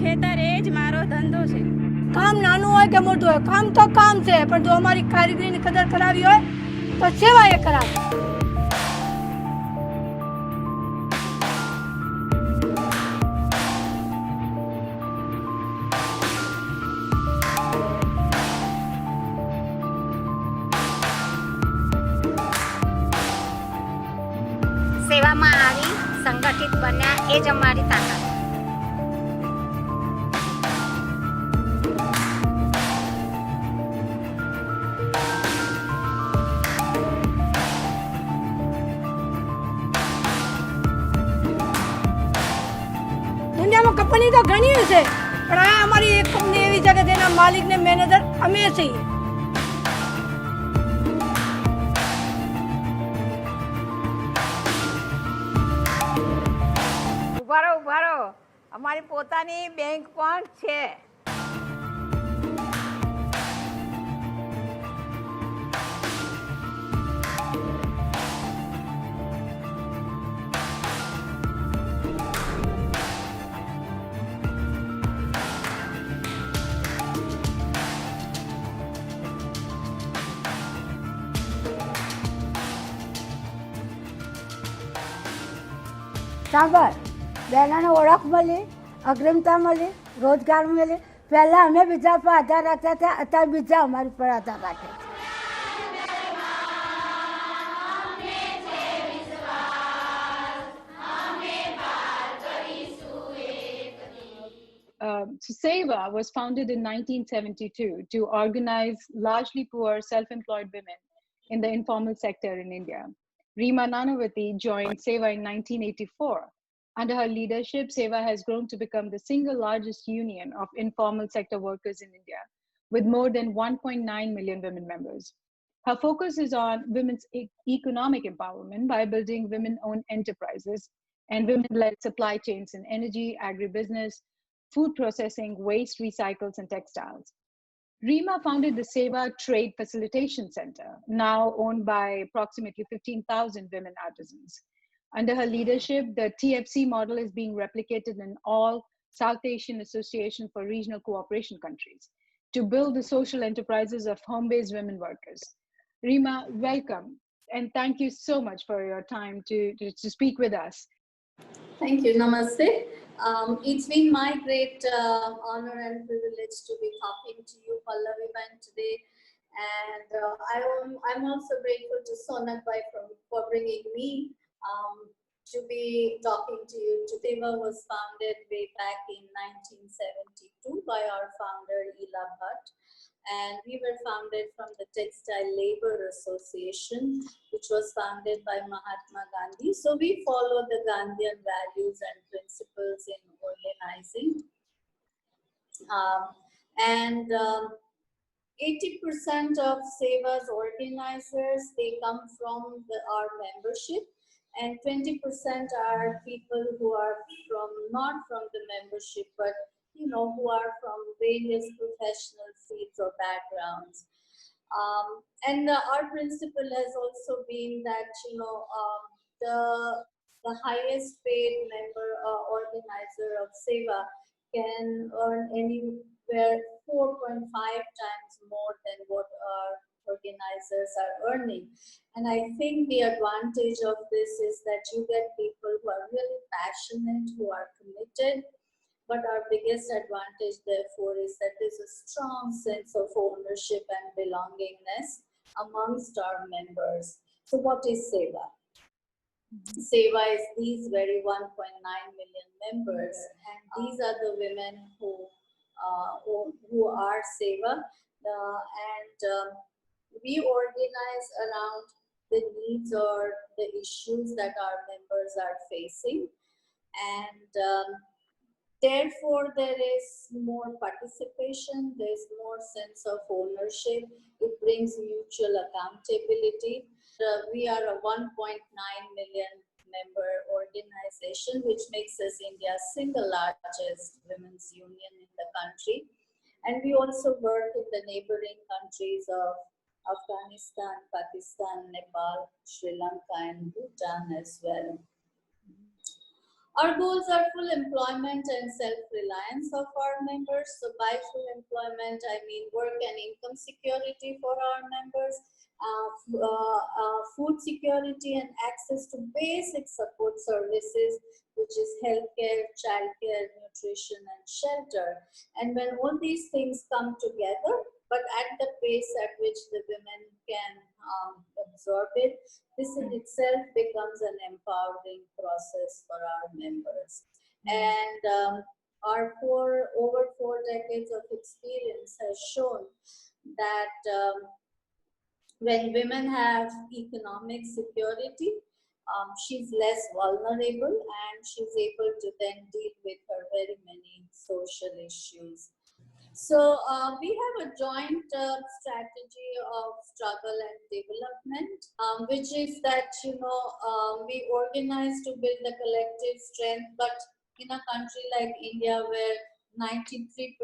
ખેતર એ જ મારો ધંધો છે. કામ નાનું હોય કે મોટું હોય, કામ તો કામ છે, પણ જો અમારી કારીગરીની કદર કરાવી હોય તો સેવા એ કરાવે. સેવામાં આવી સંગઠિત બન્યા એ જ અમારી તાકાત. દુનિયામાં કંપની તો ઘણી છે, પણ આ અમારી એક કંપની એવી છે કે તેના માલિક ને મેનેજર અમે છીએ. ઉભા રહો, અમારી પોતાની બેંક પણ છે. સાંભળ, બહેનોને ઓળખ મળી, અગ્રિમતા મળી, રોજગાર મળી. પહેલાં અમે બીજા પર આધાર રાખતા હતા, અત્યારે બીજા અમારી પર આધાર રાખે છે. So SEWA was founded in 1972 to organize largely poor self-employed women in the informal sector in India. Reema Nanavaty joined SEWA in 1984. Under her leadership, SEWA has grown to become the single largest union of informal sector workers in India, with more than 1.9 million women members. Her focus is on women's economic empowerment by building women-owned enterprises and women-led supply chains in energy, agribusiness, food processing, waste, recycles, and textiles. Reema founded the SEWA Trade Facilitation Center, now owned by approximately 15,000 women artisans. Under her leadership, the TFC model is being replicated in all South Asian Association for Regional Cooperation countries to build the social enterprises of home-based women workers. Reema, welcome, and thank you so much for your time to speak with us. Thank you. Namaste. It's been my great honor and privilege to be talking to you, Pallavi, today. And I'm also grateful to Sonak Bhai for bringing me to be talking to you. SEWA was founded way back in 1972 by our founder, Ela Bhatt. And we were founded from the Textile Labor Association, which was founded by Mahatma Gandhi. So we follow the Gandhian values and principles in organizing. 80% of SEWA's organizers, they come from our membership, and 20% are people who are not from the membership, but who are from various professional fields or backgrounds. Our principle has also been that the highest paid member organizer of SEWA can earn anywhere 4.5 times more than what our organizers are earning. And I think the advantage of this is that you get people who are really passionate, who are committed. But our biggest advantage, therefore, is that there's a strong sense of ownership and belongingness amongst our members. So what is SEWA? SEWA is these very 1.9 million members, and these are the women who are SEWA, and we organize around the needs or the issues that our members are facing, and therefore there is more participation, there is more sense of ownership. It brings mutual accountability. We are a 1.9 million member organization, which makes us India's single largest women's union in the country. And we also work in the neighboring countries of Afghanistan, Pakistan, Nepal, Sri Lanka, and Bhutan as well. Our goals are full employment and self-reliance of our members. So by full employment, I mean work and income security for our members, food security and access to basic support services, which is healthcare, childcare, nutrition, and shelter. And when all these things come together, but at the pace at which the women can absorb it, this in itself becomes an empowering process for our members. And our over 4 decades of experience has shown that when women have economic security, she's less vulnerable and she's able to then deal with her very many social issues. So we have a joint strategy of struggle and development, which is that, we organize to build a collective strength, but in a country like India where 93%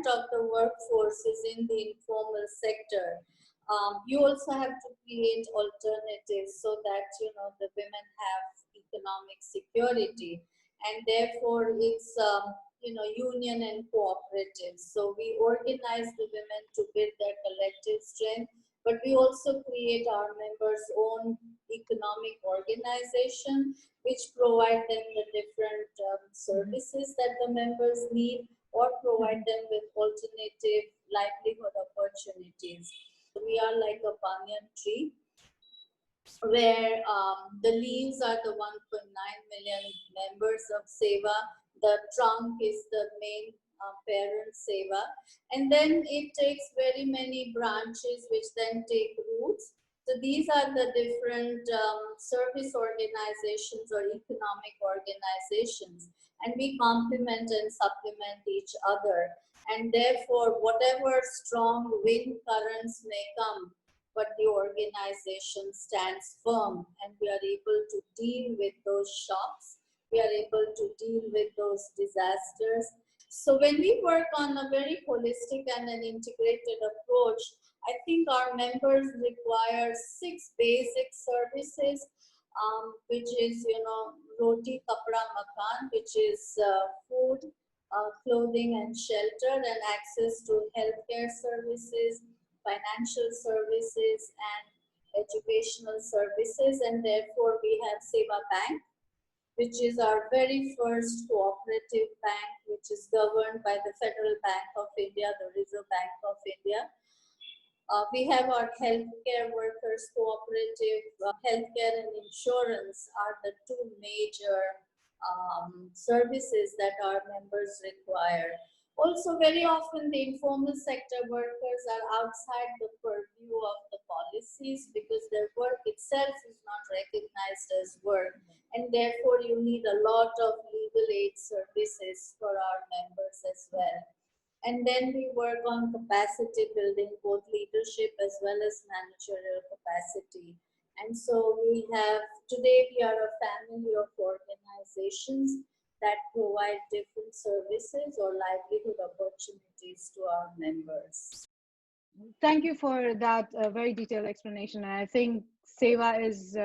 of the workforce is in the informal sector, you also have to create alternatives so that, the women have economic security, and therefore it's union and cooperatives. So we organize the women to build their collective strength, but we also create our members' own economic organization, which provide them the different services that the members need, or provide them with alternative livelihood opportunities. We are like a banyan tree, where the leaves are the 1.9 million members of SEWA. The trunk is the main parent SEWA. And then it takes very many branches which then take roots. So these are the different service organizations or economic organizations. And we complement and supplement each other. And therefore, whatever strong wind currents may come, but the organization stands firm, and we are able to deal with those shocks. We are able to deal with those disasters. So when we work on a very holistic and an integrated approach, I think our members require 6 basic services, which is, roti, kapra, makan, which is food, clothing and shelter, and access to healthcare services, financial services, and educational services. And therefore we have SEWA Bank, which is our very first cooperative bank, which is governed by the Federal Bank of India, the Reserve Bank of India. We have our healthcare workers cooperative. Healthcare and insurance are the 2 major services that our members require. Also, very often the informal sector workers are outside the purview of the policies because their work itself is not recognized as work, and therefore you need a lot of legal aid services for our members as well. And then we work on capacity building, both leadership as well as managerial capacity. And so today we are a family of organizations that provide different services or livelihood opportunities to our members. Thank you for that very detailed explanation. I think SEWA is,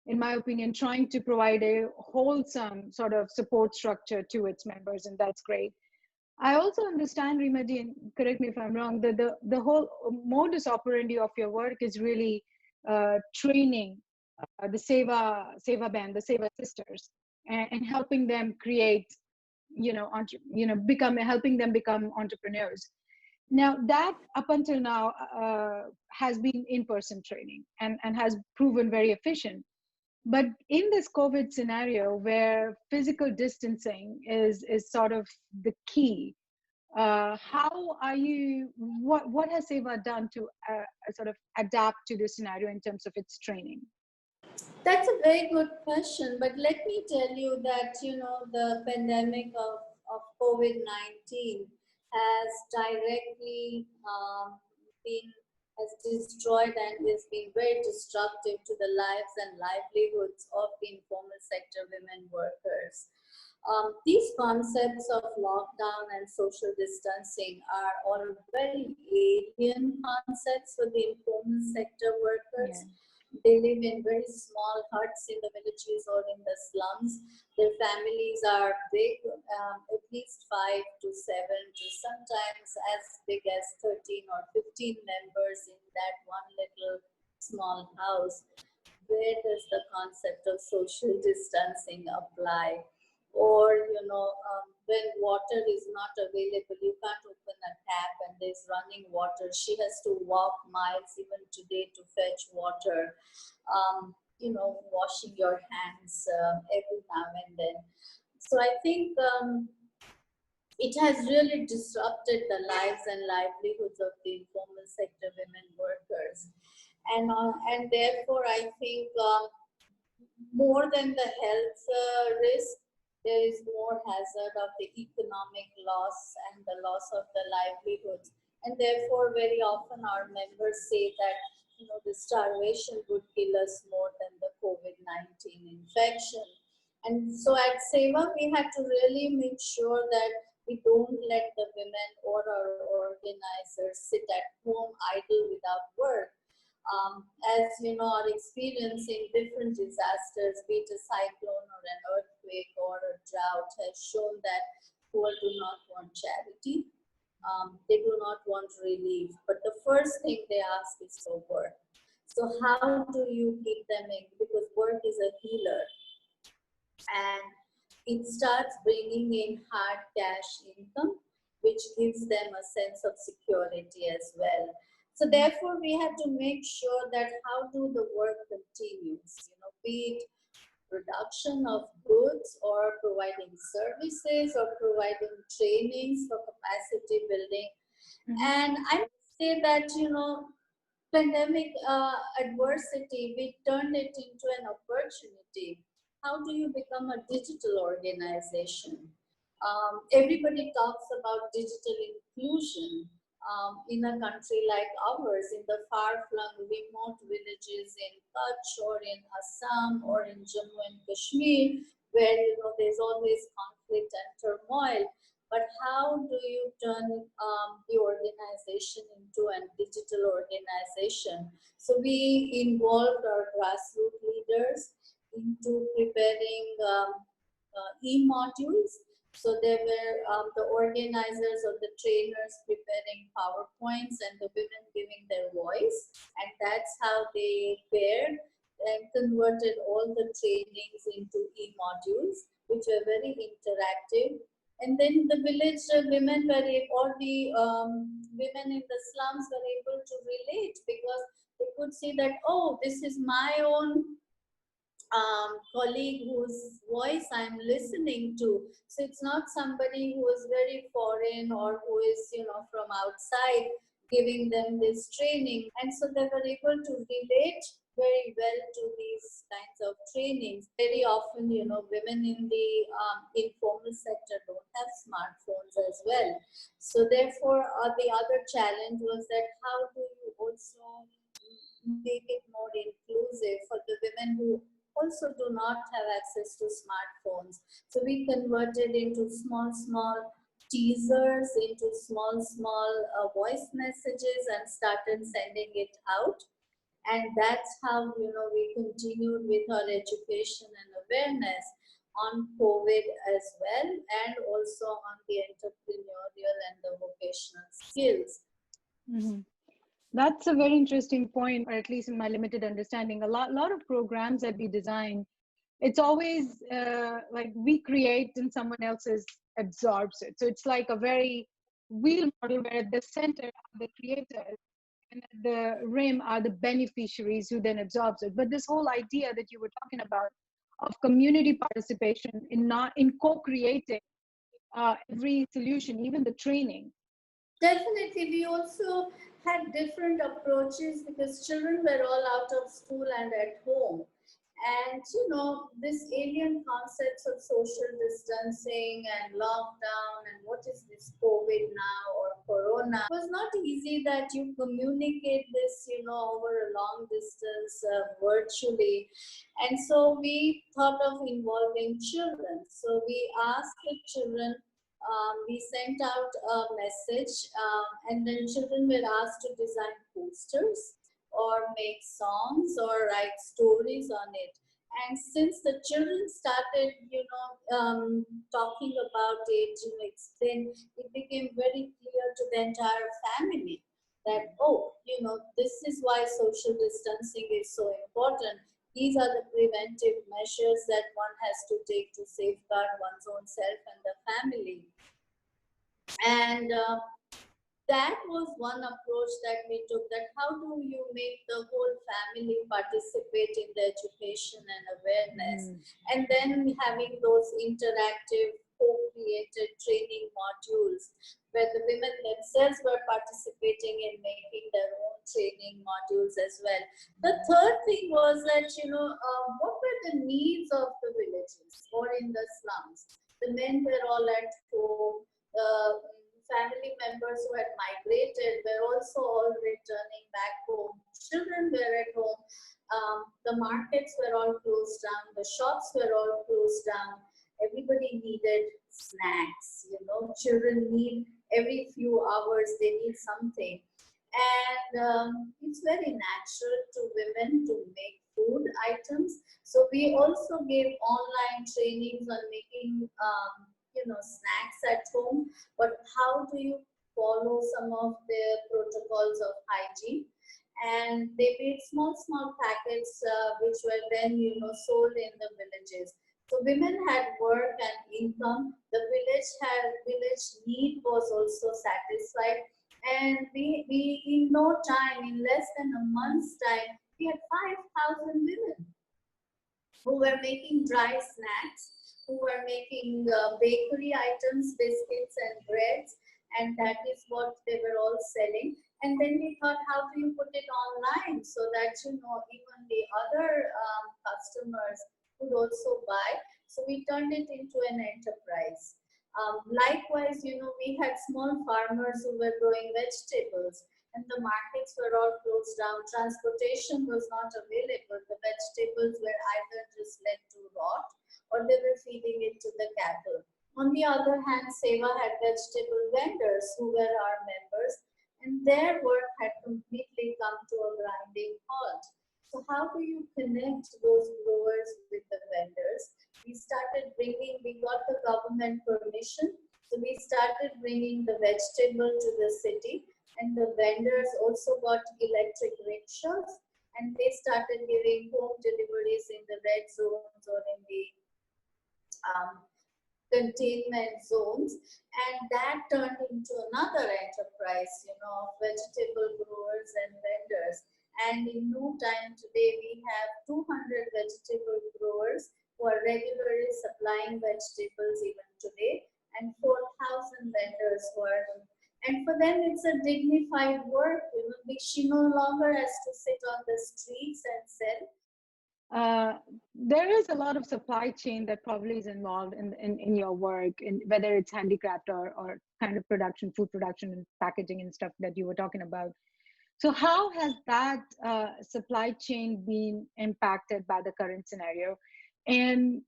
in my opinion, trying to provide a wholesome sort of support structure to its members, and that's great. I also understand, Reema ji, and correct me if I'm wrong, that the whole modus operandi of your work is really training the SEWA band, the SEWA sisters, and helping them create, helping them become entrepreneurs. Now that up until now has been in-person training and has proven very efficient. But in this COVID scenario where physical distancing is sort of the key, how are you, what has SEWA done to sort of adapt to this scenario in terms of its training? That's a very good question, but let me tell you that, the pandemic of COVID-19 has directly has destroyed and has been very destructive to the lives and livelihoods of the informal sector women workers. These concepts of lockdown and social distancing are all very alien concepts for the informal sector workers. Yeah. They live in very small huts in the villages or in the slums. Their families are big, at least 5 to 7 to sometimes as big as 13 or 15 members in that one little small house. Where does the concept of social distancing apply? Or, when water is not available, you can't open a tap and there's running water. She has to walk miles even today to fetch water. Washing your hands every now and then. So I think it has really disrupted the lives and livelihoods of the informal sector women workers. And therefore, I think more than the health risk, there is more hazard of the economic loss and the loss of the livelihoods. And therefore, very often our members say that the starvation would kill us more than the COVID-19 infection. And so at SEWA, we had to really make sure that we don't let the women or our organizers sit at home idle without work. As our experience in different disasters, be it a cyclone or an earthquake or a drought, has shown that poor do not want charity. They do not want relief, but the first thing they ask is for work. So how do you keep them in? Because work is a healer, and it starts bringing in hard cash income, which gives them a sense of security as well. So therefore, we have to make sure that how do the work continues, be it production of goods or providing services or providing trainings for capacity building. And I would say that, pandemic adversity, we turned it into an opportunity. How do you become a digital organization? Everybody talks about digital inclusion. In a country like ours, in the far-flung remote villages in Kutch or in Assam or in Jammu and Kashmir, where there's always conflict and turmoil. But how do you turn the organization into a digital organization? So we involved our grassroots leaders into preparing e-modules. So there were the organizers or the trainers preparing PowerPoints and the women giving their voice. And that's how they paired and converted all the trainings into e-modules, which were very interactive. And then the village women were able, or the women in the slums were able to relate, because they could see that, oh, this is my own colleague whose voice I'm listening to. So it's not somebody who is very foreign or who is, from outside giving them this training. And so they were able to relate very well to these kinds of trainings. Very often, women in the informal sector don't have smartphones as well. So therefore, the other challenge was that how do you also make it more inclusive for the women who also do not have access to smartphones. So we converted into small teasers, into small voice messages, and started sending it out. And that's how we continued with our education and awareness on COVID as well, and also on the entrepreneurial and the vocational skills. Mm-hmm. That's a very interesting point, or at least in my limited understanding. A lot of programs that we design, it's always like we create and someone else absorbs it. So it's like a very wheel model where at the center are the creators and at the rim are the beneficiaries who then absorbs it. But this whole idea that you were talking about of community participation in co-creating every solution, even the training. Definitely, we also had different approaches because children were all out of school and at home. And this alien concepts of social distancing and lockdown and what is this COVID now or Corona, it was not easy that you communicate this, over a long distance virtually. And so we thought of involving children. So we asked the children, we sent out a message, and then children were asked to design posters or make songs or write stories on it. And since the children started, talking about it, explain, it became very clear to the entire family that, oh, this is why social distancing is so important. These are the preventive measures that one has to take to safeguard one's own self and the family. And that was one approach that we took, that how do you make the whole family participate in the education and awareness. And then having those interactive co-created training modules where the women themselves were participating in making their own training modules as well. The third thing was that, what were the needs of the villages or in the slums? The men were all at home. Family members who had migrated were also all returning back home. Children were at home. The markets were all closed down. The shops were all closed down. Everybody needed snacks. Children need every few hours, they need something. And it's very natural to women to make food items. So we also gave online trainings on making snacks at home, but how do you follow some of the protocols of hygiene? And they made small packets which were then sold in the villages. So women had work and income. The village need was also satisfied, and we in no time, in less than a month's time, we had 5,000 women who were making dry snacks, who were making bakery items, biscuits and breads, and that is what they were all selling. And then we thought, how do you put it online so that even the other customers could also buy? So we turned it into an enterprise. Likewise, we had small farmers who were growing vegetables, and the markets were all closed down. Transportation was not available. The vegetables were either just let to rot, or they were feeding it to the cattle. On the other hand, SEWA had vegetable vendors who were our members, and their work had completely come to a grinding halt. So how do you connect those growers with the vendors? We got the government permission, so we started bringing the vegetable to the city, and the vendors also got electric rickshaws, and they started giving home deliveries in the red zones or in the containment zones, and that turned into another enterprise, of vegetable growers and vendors. And in no time today, we have 200 vegetable growers who are regularly supplying vegetables even today, and 4,000 vendors who are, and for them it's a dignified work. She no longer has to sit on the streets and sell. There is a lot of supply chain that probably is involved in your work, whether it's handicraft or kind of production, food production and packaging and stuff that you were talking about. So how has that supply chain been impacted by the current scenario? And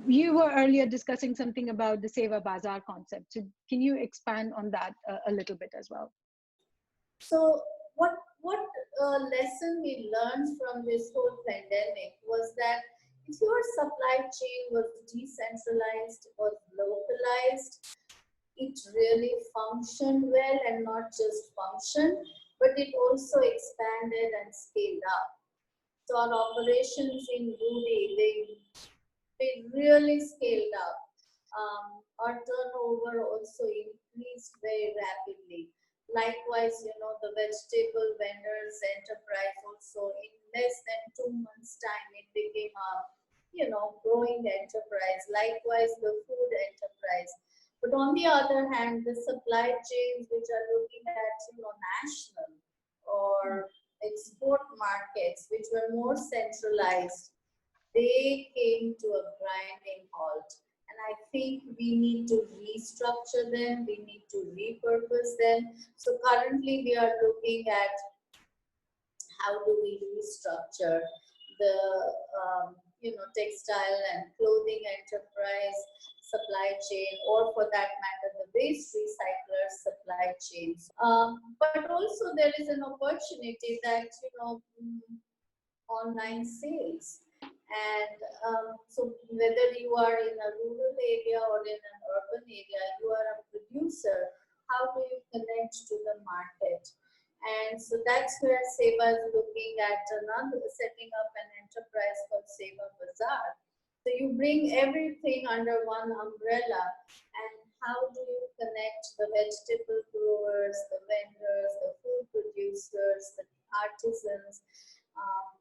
you were earlier discussing something about the SEWA Bazaar concept. So can you expand on that a little bit as well? So what lesson we learned from this whole pandemic was that if your supply chain was decentralized or localized, it really functioned well, and not just functioned, but it also expanded and scaled up. So our operations in Rudy, they really scaled up. Our turnover also increased very rapidly. Likewise, the vegetable vendors enterprise also, in less than 2 months' time, it became a growing enterprise. Likewise, the food enterprise. But on the other hand, the supply chains which are looking at national or export markets, which were more centralized, they came to a grinding halt. And I think we need to restructure them, we need to repurpose them. So currently we are looking at how do we restructure the textile and clothing enterprise, supply chain, or for that matter, the waste recycler supply chains. But also there is an opportunity that, online sales. And so whether you are in a rural area or in an urban area, you are a producer, how do you connect to the market? And so that's where SEWA is looking at setting up an enterprise called SEWA Bazaar. So you bring everything under one umbrella, and how do you connect the vegetable growers, the vendors, the food producers, the artisans?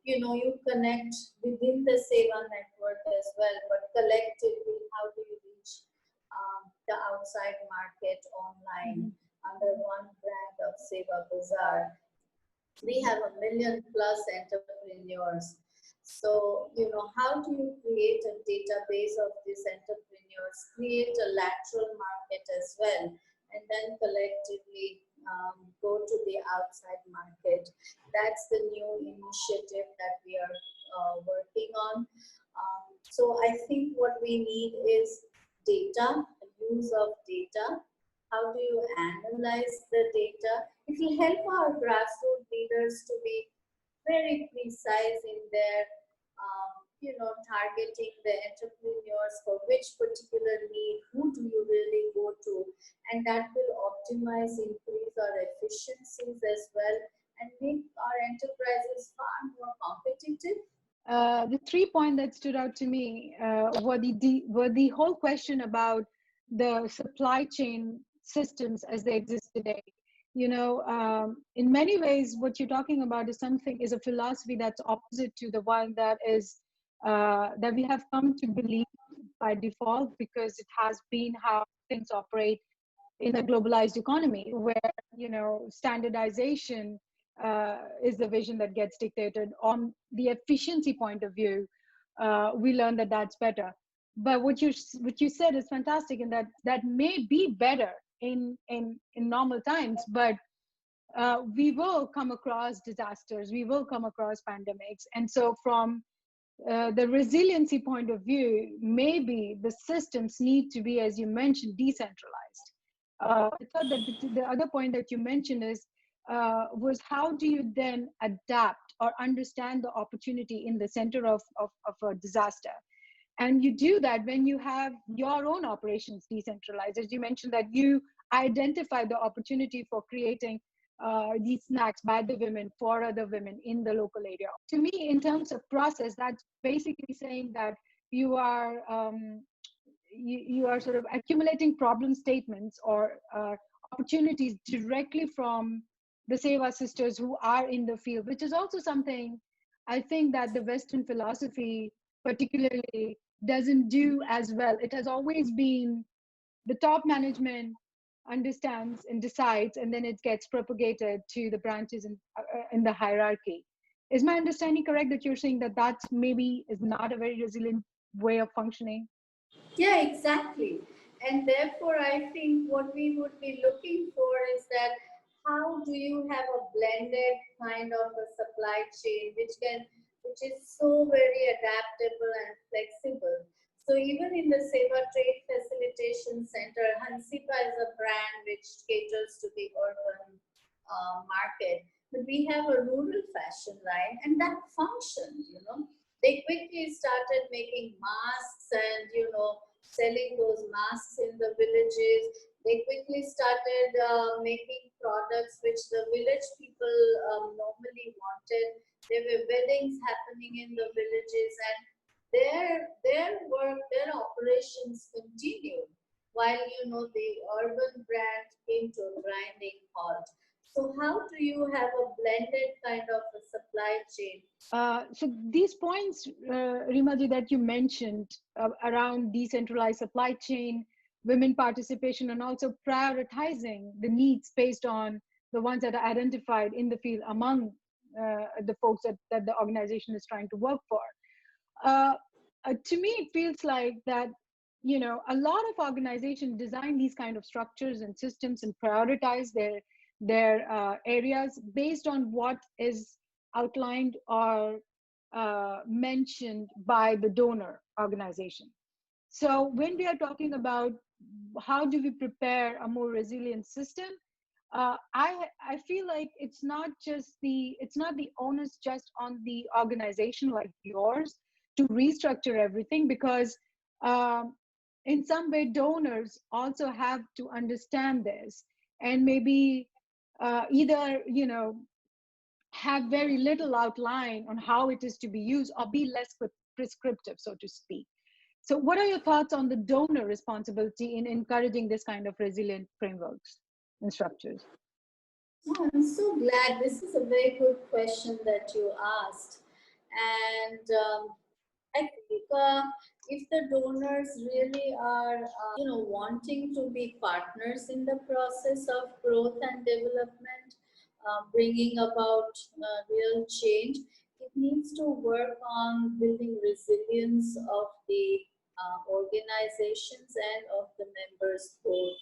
You connect within the SEWA network as well, but collectively, how do you reach the outside market online under one brand of SEWA Bazaar? We have 1 million plus entrepreneurs. So, how do you create a database of these entrepreneurs, create a lateral market as well, and then collectively go to the outside market? That's the new initiative that we are working on. So I think what we need is data, use of data. How do you analyze the data? It will help our grassroots leaders to be very precise in their targeting the entrepreneurs for which particular need, who do you really go to, and that will optimize, increase our efficiencies as well, and make our enterprises far more competitive. The 3 points that stood out to me were the whole question about the supply chain systems as they exist today. In many ways, what you're talking about is a philosophy that's opposite to the one that we have come to believe by default, because it has been how things operate in a globalized economy, where standardization is the vision that gets dictated. On the efficiency point of view, we learn that that's better. But what you said is fantastic, and that may be better in normal times, but we will come across disasters, we will come across pandemics, and so from the resiliency point of view, maybe the systems need to be, as you mentioned, decentralized. I thought that the other point that you mentioned was how do you then adapt or understand the opportunity in the center of a disaster? And you do that when you have your own operations decentralized. As you mentioned, that you identify the opportunity for creating these snacks by the women for other women in the local area. To me, in terms of process, that's basically saying that you are sort of accumulating problem statements or opportunities directly from the SEWA sisters who are in the field, which is also something I think that the Western philosophy particularly doesn't do as well. It has always been the top management understands and decides, and then it gets propagated to the branches in the hierarchy. Is my understanding correct that you're saying that maybe is not a very resilient way of functioning? Yeah, exactly. And therefore, I think what we would be looking for is that how do you have a blended kind of a supply chain which is so very adaptable and flexible. So even in the SEWA Trade Facilitation Center, Hansipa is a brand which caters to the urban market. But we have a rural fashion line, and that functioned, They quickly started making masks and, selling those masks in the villages. They quickly started making products which the village people normally wanted. There were weddings happening in the villages, and their work, their operations continued while the urban brand came to a grinding halt. So how do you have a blended kind of a supply chain? So these points, Reema, that you mentioned around decentralized supply chain, women participation, and also prioritizing the needs based on the ones that are identified in the field among the folks that the organization is trying to work for. To me, it feels like that, a lot of organizations design these kind of structures and systems and prioritize their areas based on what is outlined or mentioned by the donor organization. So when we are talking about how do we prepare a more resilient system, I feel like it's not the onus just on the organization like yours to restructure everything, because um, in some way donors also have to understand this, and maybe either have very little outline on how it is to be used, or be less prescriptive, so to speak. So what are your thoughts on the donor responsibility in encouraging this kind of resilient frameworks and structures? Oh, I'm so glad. This is a very good question that you asked. And I think if the donors really are, wanting to be partners in the process of growth and development, bringing about real change, it needs to work on building resilience of the organizations and of the members both.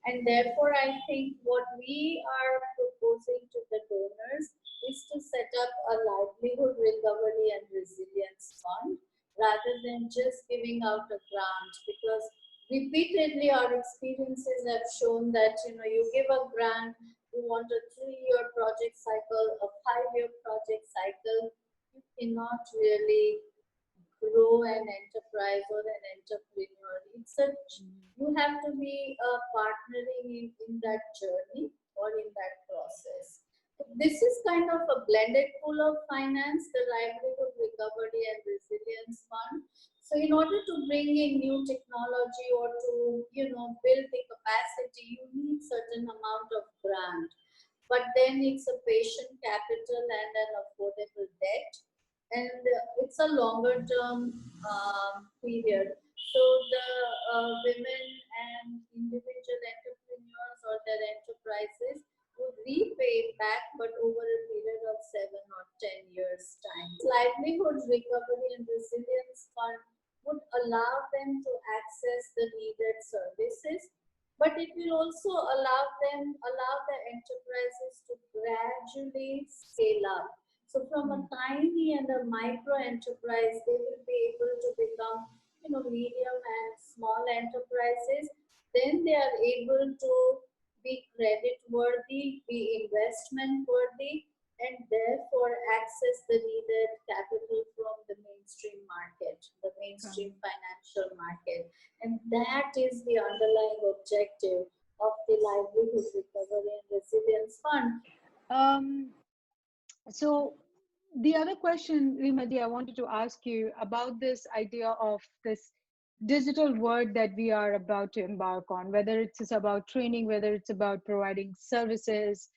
And therefore, I think what we are proposing to the donors is to set up a livelihood recovery and resilience fund rather than just giving out a grant, because repeatedly our experiences have shown that you give a grant, you want a 3-year project cycle, a 5-year project cycle, you cannot really grow an enterprise or an entrepreneur. You have to be partnering in that journey or in that process. So this is kind of a blended pool of finance, the livelihood recovery and resilience fund. So in order to bring in new technology or to build the capacity, you need certain amount of grant. But then it's a patient capital and an affordable debt, and it's a longer term period. So the women and individual entrepreneurs or their enterprises would repay it back, but over a period of 7 or 10 years time. Livelihood recovery and resilience fund would allow them to access the needed services, but it will also allow the enterprises to gradually scale up. So from a tiny and a micro enterprise, they will be able to become, medium and small enterprises. Then they are able to be credit worthy, be investment worthy, and therefore access the needed capital from the mainstream market, the mainstream financial market. And that is the underlying objective of the Livelihood Recovery and Resilience Fund. So the other question, Reema, I wanted to ask you about this idea of this digital world that we are about to embark on, whether it's about training, whether it's about providing services,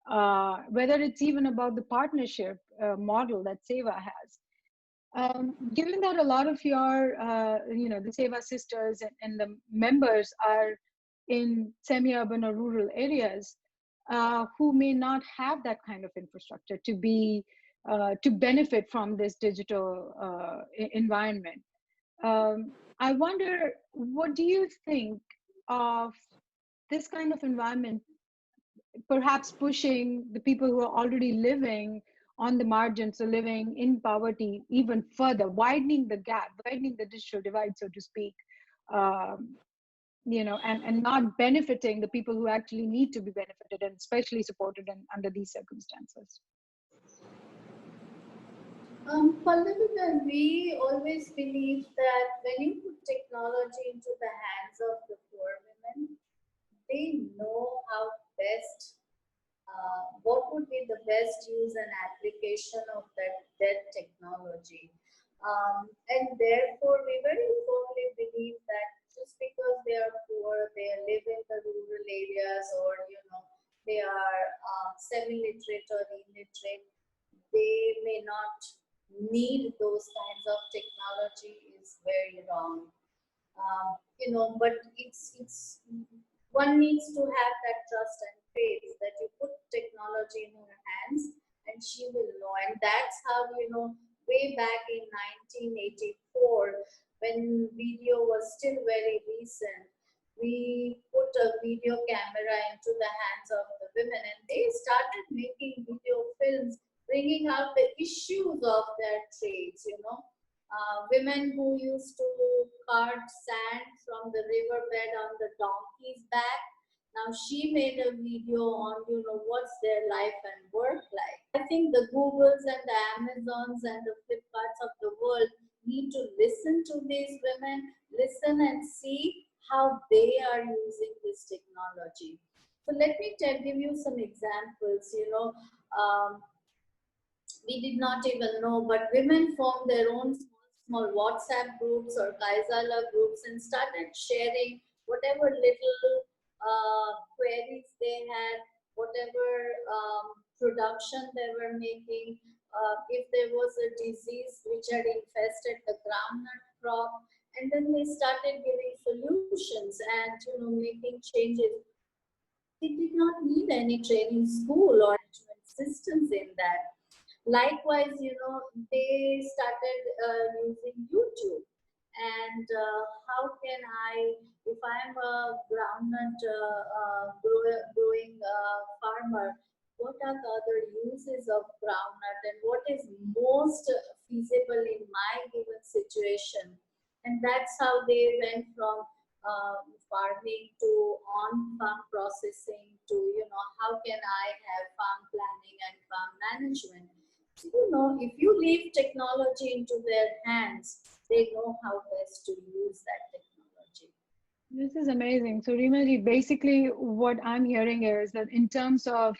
whether it's even about the partnership model that SEWA has. Given that a lot of your, the SEWA sisters and the members are in semi-urban or rural areas, who may not have that kind of infrastructure to benefit from this digital environment. I wonder, what do you think of this kind of environment, perhaps pushing the people who are already living on the margins, so living in poverty, even further, widening the gap, widening the digital divide, so to speak, and not benefiting the people who actually need to be benefited and especially supported under these circumstances? Pallavi, we always believe that when you put technology into the hands of the poor women, they know how best, what would be the best use and application of that technology. And therefore, we very firmly believe that just because they are poor, they live in the rural areas, or they are semi-literate or illiterate, they may not need those kinds of technology is very wrong. But it's one needs to have that trust and faith that you put technology in her hands and she will know. And that's how, way back in 1984, when video was still very recent, we put a video camera into the hands of the women and they started making video films, bringing out the issues of their trades, women who used to cart sand from the riverbed on the donkey's back. Now she made a video on, what's their life and work like. I think the Googles and the Amazons and the Flipkarts of the world need to listen to these women, listen and see how they are using this technology. So let me give you some examples. We did not even know, but women formed their own small WhatsApp groups or Kaizala groups and started sharing whatever little queries they had, whatever production they were making, if there was a disease which had infested the groundnut crop, and then they started giving solutions and making changes. They did not need any training school or systems in that. Likewise, they started using YouTube. And how can if I'm a groundnut growing farmer, what are the other uses of groundnut and what is most feasible in my given situation? And that's how they went from farming to on-farm processing to, how can I have farm planning and farm management? If you leave technology into their hands, they know how best to use that technology. This is amazing. So Reema, basically what I'm hearing is that in terms of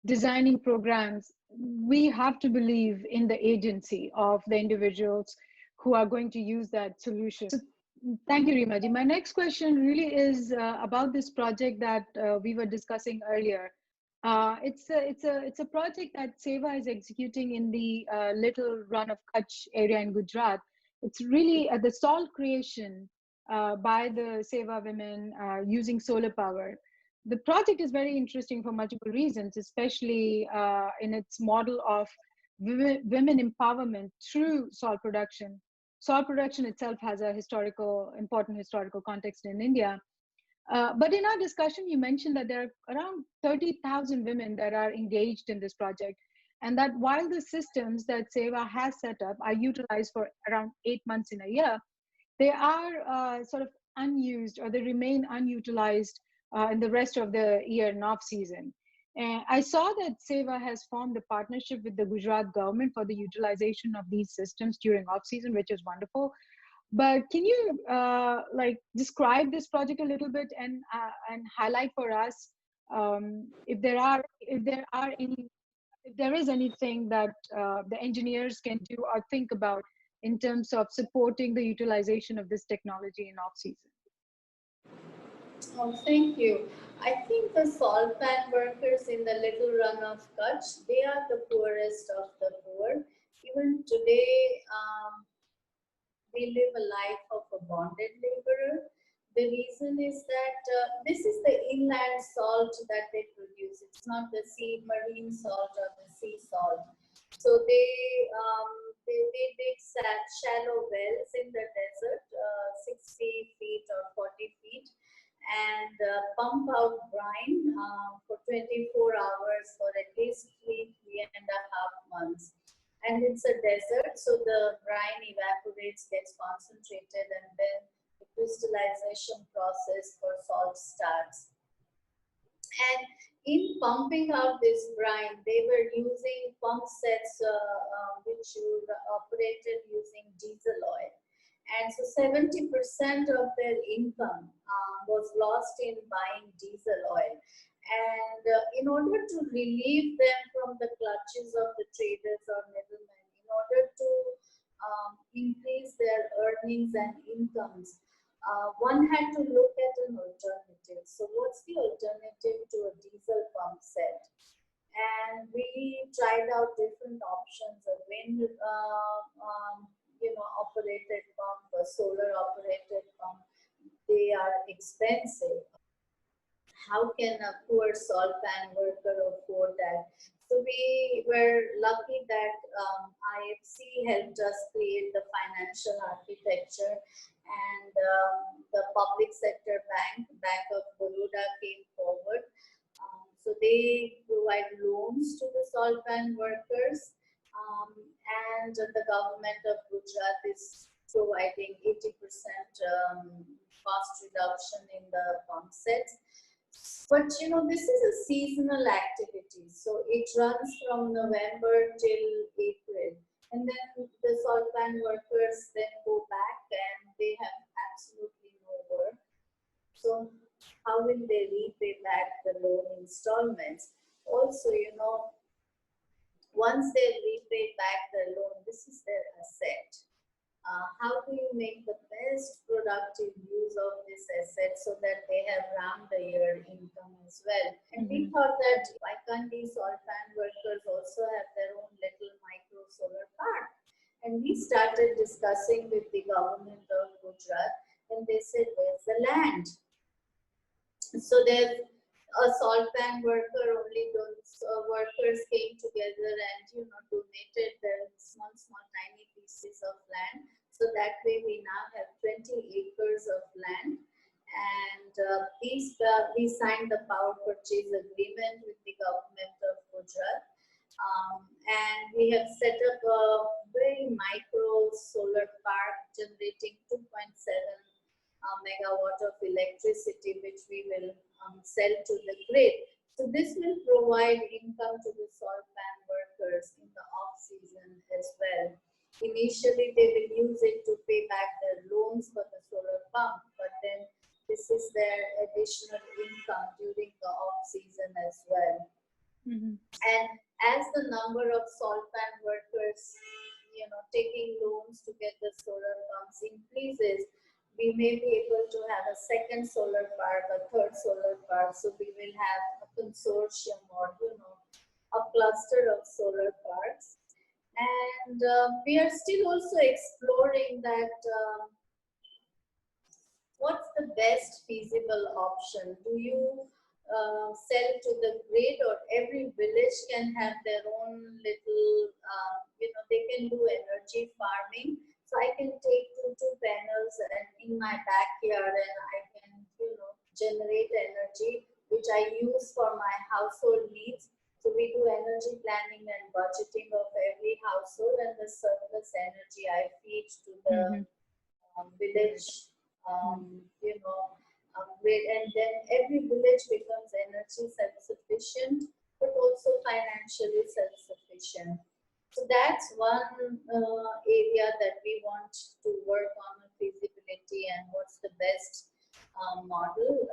designing programs, we have to believe in the agency of the individuals who are going to use that solution. So, thank you, Reema. My next question really is about this project that we were discussing earlier. It's a project that SEWA is executing in the Little Run of Kutch area in Gujarat. It's really the salt creation by the SEWA women using solar power. The project is very interesting for multiple reasons, especially in its model of women empowerment through salt production. Salt production itself has a important historical context in India. But in our discussion, you mentioned that there are around 30,000 women that are engaged in this project, and that while the systems that SEWA has set up are utilized for around 8 months in a year, they are sort of unused, or they remain unutilized in the rest of the year and off season. And I saw that SEWA has formed a partnership with the Gujarat government for the utilization of these systems during off season, which is wonderful. But can you describe this project a little bit and highlight for us if there is anything that the engineers can do or think about in terms of supporting the utilization of this technology in off season? Oh, thank you. I think the salt pan workers in the Little Run of Kutch, they are the poorest of the poor. Even today, they live a life of a bonded laborer. The reason is that this is the inland salt that they produce. It's not the marine salt or the sea salt. So they dig shallow wells in the desert, 60 feet or 40 feet, and pump out brine for 24 hours for at least 3.5 months. And it's a desert, so the brine evaporates, gets concentrated, and then the crystallization process for salt starts. And in pumping out this brine, they were using pump sets which were operated using diesel oil. And so 70% of their income was lost in buying diesel oil. And in order to relieve them from the clutches of the traders or middlemen, in order to increase their earnings and incomes, one had to look at an alternative. So what's the alternative to a diesel pump set? And we tried out different options, a wind operated pump, a solar operated pump. They are expensive. How can a poor salt pan worker afford that? So we were lucky that IFC helped us create the financial architecture, and the public sector Bank of Baroda came forward. So they provide loans to the salt pan workers, and the government of Gujarat is providing 80% cost reduction in the pump sets. But this is a seasonal activity, so it runs from November till April, and then the salt pan workers then go back and they have absolutely no work. So how will they repay back the loan installments? Also, once they repay back the loan, this is their asset. How do you make the best productive use of this asset so that they have round the year income as well? And we thought that why can't these salt pan workers also have their own little micro solar park? And we started discussing with the government of Gujarat, and they said, where's the land? So there's a salt pan worker, only those workers came together and donated their small tiny pieces of land. So that way we now have 20 acres of land, and we signed the power purchase agreement with the government of Gujarat, and we have set up a very micro solar park generating 2.7 megawatt of electricity, which we will sell to the grid. So this will provide income to the salt pan workers in the off season as well. Initially, they will use it to pay back their loans for the solar pump, but then this is their additional income during the off season as well. And as the number of salt pan workers, taking loans to get the solar pumps increases, we may be able to have a second solar park, a third solar park. So we will have a consortium or, a cluster of solar parks. And we are still also exploring that what's the best feasible option? Do you sell to the grid, or every village can have their own little, they can do energy farming. So I can take two panels and in my backyard, and I can, generate energy, which I use for my household needs. So we do energy planning and budgeting of every household, and the surplus energy I feed to the village, grid, and then every village becomes energy self-sufficient, but also financially self-sufficient. So that's one area that we want to work on feasibility and what's the best model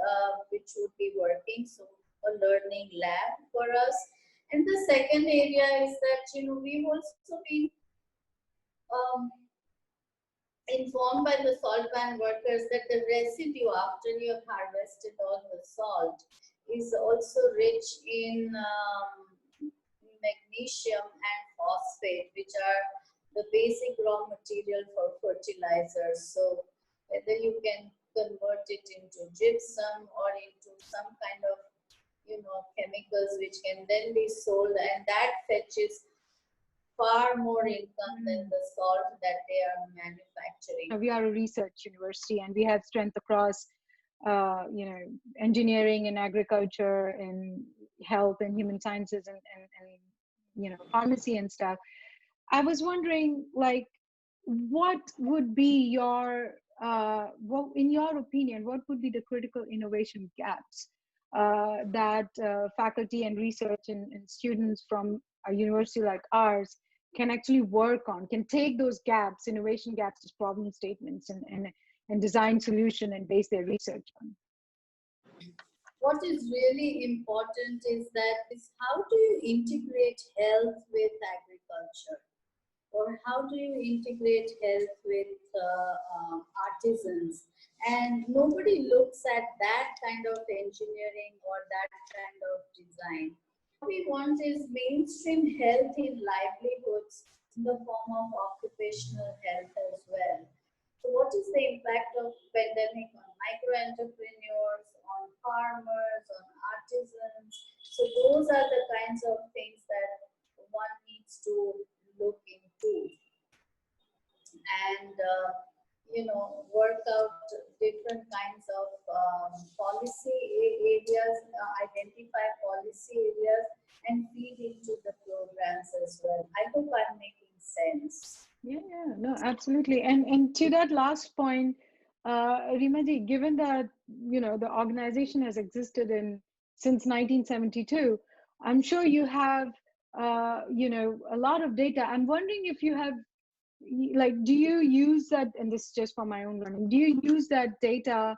which would be working. So a learning lab for us. And the second area is that, we've also been informed by the salt pan workers that the residue after you have harvested all the salt is also rich in magnesium and phosphate, which are the basic raw material for fertilizers. So whether you can convert it into gypsum or into some kind of chemicals which can then be sold, and that fetches far more income than the salt that they are manufacturing. We are a research university, and we have strength across engineering and agriculture and health and human sciences and pharmacy and stuff. I was wondering, what would be your in your opinion, what would be the critical innovation gaps that faculty and research and students from a university like ours can actually work on, can take those gaps, innovation gaps, as problem statements and design solution and base their research on? What is really important is how do you integrate health with agriculture? Or how do you integrate health with artisans? And nobody looks at that kind of engineering or that kind of design. What we want is mainstream health in livelihoods in the form of occupational health as well. So what is the impact of pandemic on micro-entrepreneurs, on farmers, on artisans? So those are the kinds of things that one needs to look into, and work out different kinds of policy areas, identify policy areas, and feed into the programs as well. I hope I'm making sense. Yeah, no, absolutely. And to that last point, Reema ji, given that the organization has existed in since 1972, I'm sure you have a lot of data. I'm wondering if you have like, do you use that? And this is just for my own learning. Do you use that data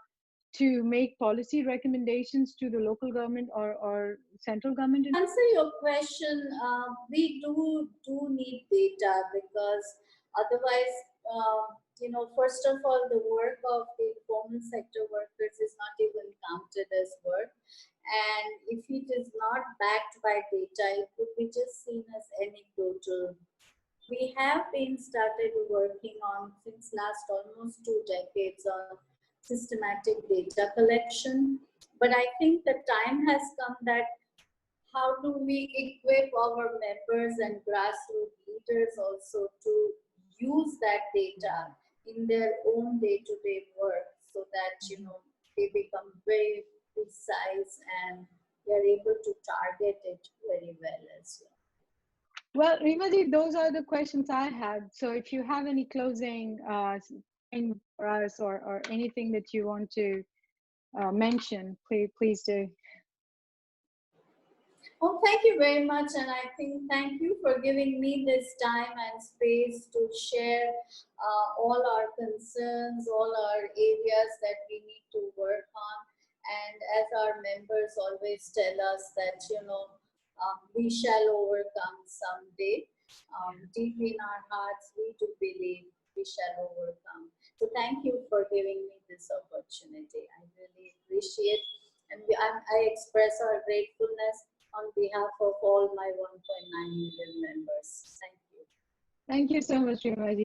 to make policy recommendations to the local government or central government? Answer your question, we do need data because otherwise, first of all, the work of the informal sector workers is not even counted as work, and if it is not backed by data, it would be just seen as anecdotal. We have been started working on since last almost 2 decades on systematic data collection, but I think the time has come that how do we equip our members and grassroots leaders also to use that data in their own day-to-day work so that they become very precise and they're able to target it very well as well. Well, Reema, those are the questions I had. So if you have any closing thing for us or anything that you want to mention, please do. Oh, thank you very much. And I think thank you for giving me this time and space to share all our concerns, all our areas that we need to work on. And as our members always tell us that, we shall overcome someday. Deep in our hearts, we do believe we shall overcome. So thank you for giving me this opportunity. I really appreciate, and I express our gratefulness on behalf of all my 1.9 million members. Thank you. Thank you so much, Reema.